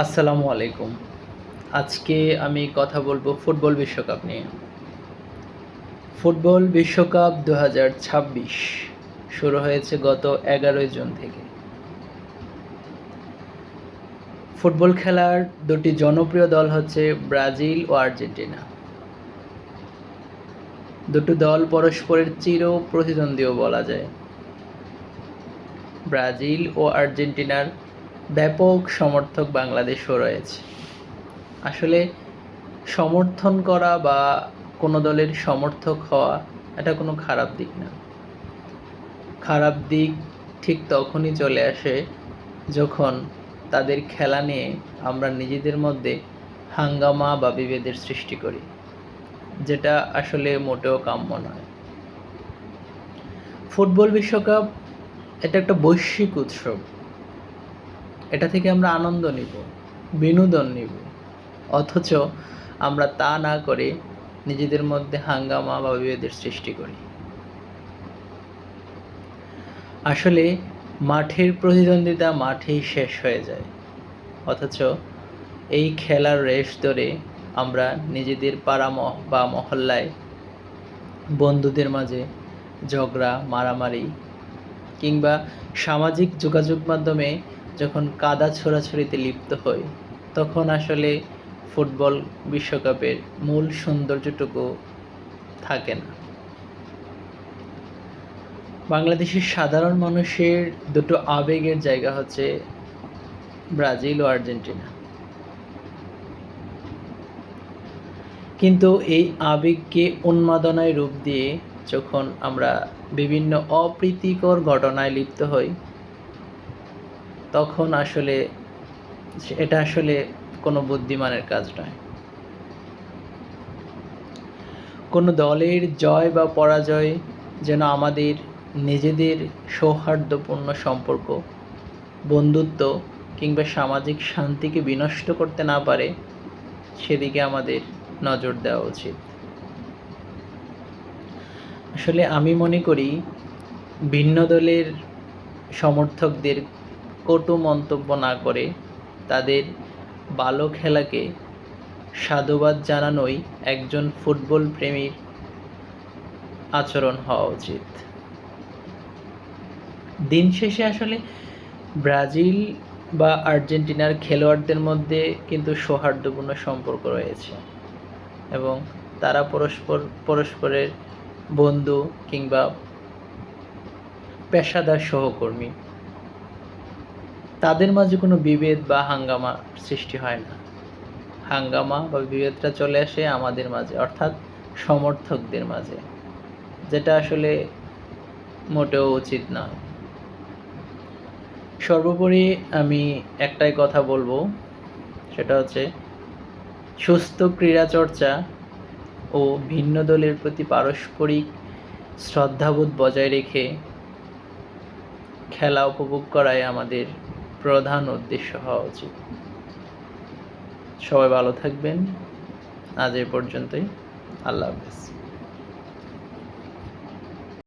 আসসালামু আলাইকুম। আজকে আমি কথা বলবো ফুটবল বিশ্বকাপ নিয়ে। ফুটবল বিশ্বকাপ ২০২৬ শুরু হয়েছে গত ১১ই জুন থেকে। ফুটবল খেলার দুটি জনপ্রিয় দল হচ্ছে ব্রাজিল ও আর্জেন্টিনা। দুটো দল পরস্পরের চির প্রতিদ্বন্দ্বীও বলা যায়। ব্রাজিল ও আর্জেন্টিনার ব্যাপক সমর্থক বাংলাদেশও রয়েছে। আসলে সমর্থন করা বা কোনো দলের সমর্থক হওয়া এটা কোনো খারাপ দিক না। খারাপ দিক ঠিক তখনই চলে আসে যখন তাদের খেলা নিয়ে আমরা নিজেদের মধ্যে হাঙ্গামা বা বিভেদের সৃষ্টি করি, যেটা আসলে মোটেও কাম্য নয়। ফুটবল বিশ্বকাপ এটা একটা বৈশ্বিক উৎসব। এটা থেকে আমরা আনন্দ নিব, বিনোদন নিব, অথচ আমরা তা না করে নিজেদের মধ্যে হাঙ্গামা বা বিভেদের সৃষ্টি করি। আসলে মাঠের প্রতিদ্বন্দ্বিতা মাঠেই শেষ হয়ে যায়, অথচ এই খেলার রেশ ধরে আমরা নিজেদের পাড়া বা মহল্লায় বন্ধুদের মাঝে ঝগড়া, মারামারি কিংবা সামাজিক যোগাযোগ মাধ্যমে যখন কাদা ছোড়াছুড়িতে লিপ্ত হই, তখন আসলে ফুটবল বিশ্বকাপের মূল সৌন্দর্যটুকু থাকে না। বাংলাদেশের সাধারণ মানুষের দুটো আবেগের জায়গা হচ্ছে ব্রাজিল ও আর্জেন্টিনা। কিন্তু এই আবেগকে উন্মাদনায় রূপ দিয়ে যখন আমরা বিভিন্ন অপ্রীতিকর ঘটনায় লিপ্ত হই, তখন আসলে এটা আসলে কোনো বুদ্ধিমানের কাজ নয়। কোনো দলের জয় বা পরাজয় যেন আমাদের নিজেদের সৌহার্দ্যপূর্ণ সম্পর্ক, বন্ধুত্ব কিংবা সামাজিক শান্তিকে বিনষ্ট করতে না পারে, সেদিকে আমাদের নজর দেওয়া উচিত। আসলে আমি মনে করি ভিন্ন দলের সমর্থকদের কটু মন্তব্য না করে তাদের ভালো খেলাকে সাধুবাদ জানানোই একজন ফুটবল প্রেমীর আচরণ হওয়া উচিত। দিন শেষে আসলে ব্রাজিল বা আর্জেন্টিনার খেলোয়াড়দের মধ্যে কিন্তু সৌহার্দ্যপূর্ণ সম্পর্ক রয়েছে এবং তারা পরস্পরের বন্ধু কিংবা পেশাদার সহকর্মী। তাদের মাঝে কোনো বিভেদ বা হাঙ্গামা সৃষ্টি হয় না। হাঙ্গামা বা বিভেদটা চলে আসে আমাদের মাঝে, অর্থাৎ সমর্থকদের মাঝে, যেটা আসলে মোটেও উচিত না। সর্বোপরি আমি একটাই কথা বলবো, সেটা হচ্ছে সুস্থ ক্রীড়া চর্চা ও ভিন্ন দলের প্রতি পারস্পরিক শ্রদ্ধাবোধ বজায় রেখে খেলা উপভোগ করাই আমাদের প্রধান উদ্দেশ্য হওয়া উচিত। সবাই ভালো থাকবেন। আজ এ পর্যন্তই। আল্লাহ হাফেজ।